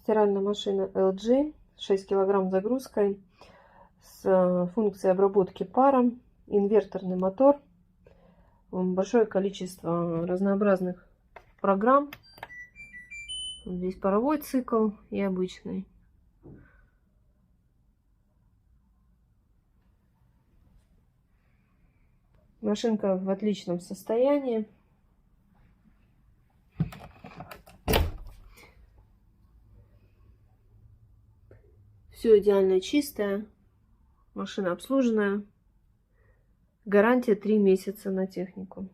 Стиральная машина LG, 6 килограмм загрузкой, с функцией обработки пара, инверторный мотор, большое количество разнообразных программ. Здесь паровой цикл и обычный. Машинка в отличном состоянии. Все идеально чистое. Машина обслуженная. Гарантия 3 месяца на технику.